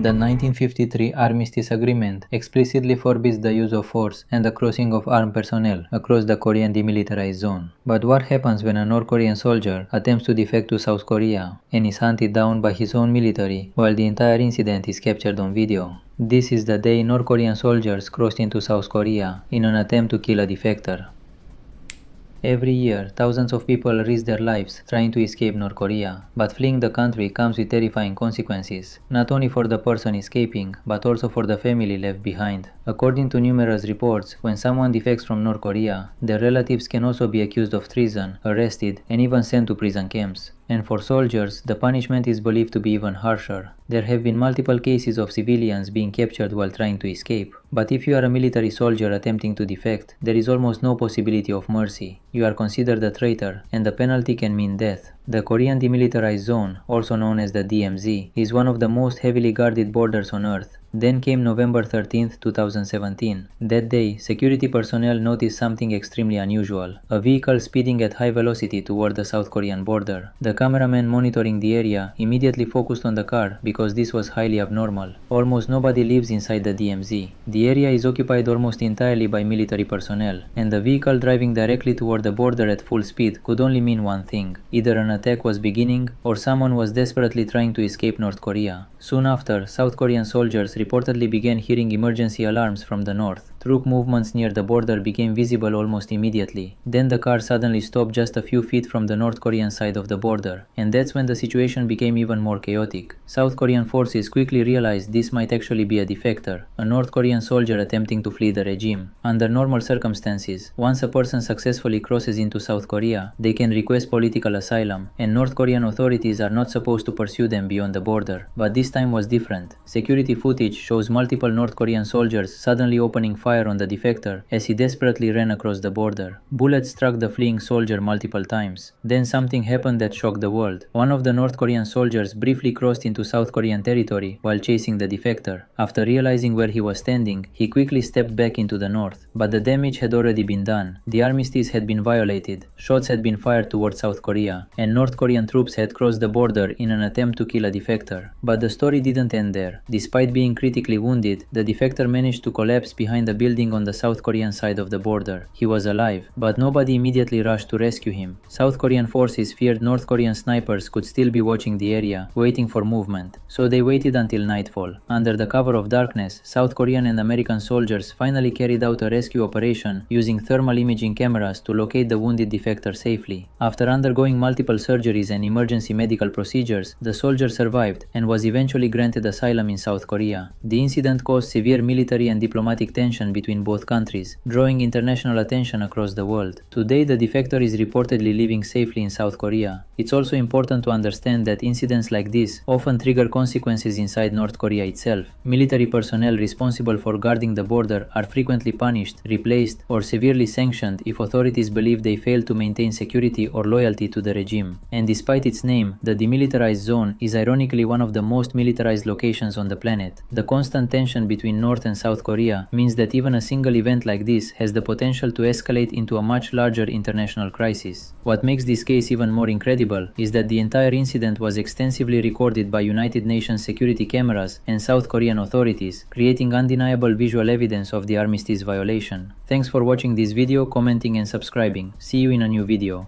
The 1953 Armistice Agreement explicitly forbids the use of force and the crossing of armed personnel across the Korean Demilitarized Zone. But what happens when a North Korean soldier attempts to defect to South Korea and is hunted down by his own military while the entire incident is captured on video? This is the day North Korean soldiers crossed into South Korea in an attempt to kill a defector. Every year, thousands of people risk their lives trying to escape North Korea, but fleeing the country comes with terrifying consequences, not only for the person escaping, but also for the family left behind. According to numerous reports, when someone defects from North Korea, their relatives can also be accused of treason, arrested, and even sent to prison camps. And for soldiers, the punishment is believed to be even harsher. There have been multiple cases of civilians being captured while trying to escape. But if you are a military soldier attempting to defect, there is almost no possibility of mercy. You are considered a traitor, and the penalty can mean death. The Korean Demilitarized Zone, also known as the DMZ, is one of the most heavily guarded borders on Earth. Then came November 13, 2017. That day, security personnel noticed something extremely unusual. A vehicle speeding at high velocity toward the South Korean border. The cameraman monitoring the area immediately focused on the car because this was highly abnormal. Almost nobody lives inside the DMZ. The area is occupied almost entirely by military personnel, and the vehicle driving directly toward the border at full speed could only mean one thing. Either an attack was beginning, or someone was desperately trying to escape North Korea. Soon after, South Korean soldiers reportedly began hearing emergency alarms from the north. Troop movements near the border became visible almost immediately. Then the car suddenly stopped just a few feet from the North Korean side of the border, and that's when the situation became even more chaotic. South Korean forces quickly realized this might actually be a defector, a North Korean soldier attempting to flee the regime. Under normal circumstances, once a person successfully crosses into South Korea, they can request political asylum, and North Korean authorities are not supposed to pursue them beyond the border. But this time was different. Security footage shows multiple North Korean soldiers suddenly opening fire on the defector as he desperately ran across the border. Bullets struck the fleeing soldier multiple times. Then something happened that shocked the world. One of the North Korean soldiers briefly crossed into South Korean territory while chasing the defector. After realizing where he was standing, he quickly stepped back into the north. But the damage had already been done. The armistice had been violated, shots had been fired towards South Korea, and North Korean troops had crossed the border in an attempt to kill a defector. But the story didn't end there. Despite being critically wounded, the defector managed to collapse behind a building on the South Korean side of the border. He was alive, but nobody immediately rushed to rescue him. South Korean forces feared North Korean snipers could still be watching the area, waiting for movement. So they waited until nightfall. Under the cover of darkness, South Korean and American soldiers finally carried out a rescue operation using thermal imaging cameras to locate the wounded defector safely. After undergoing multiple surgeries and emergency medical procedures, the soldier survived and was eventually granted asylum in South Korea. The incident caused severe military and diplomatic tension between both countries, drawing international attention across the world. Today, the defector is reportedly living safely in South Korea. It's also important to understand that incidents like this often trigger consequences inside North Korea itself. Military personnel responsible for guarding the border are frequently punished, replaced, or severely sanctioned if authorities believe they fail to maintain security or loyalty to the regime. And despite its name, the Demilitarized Zone is ironically one of the most militarized locations on the planet. The constant tension between North and South Korea means that even a single event like this has the potential to escalate into a much larger international crisis. What makes this case even more incredible is that the entire incident was extensively recorded by United Nations security cameras and South Korean authorities, creating undeniable visual evidence of the armistice violation. Thanks for watching this video, commenting and subscribing. See you in a new video.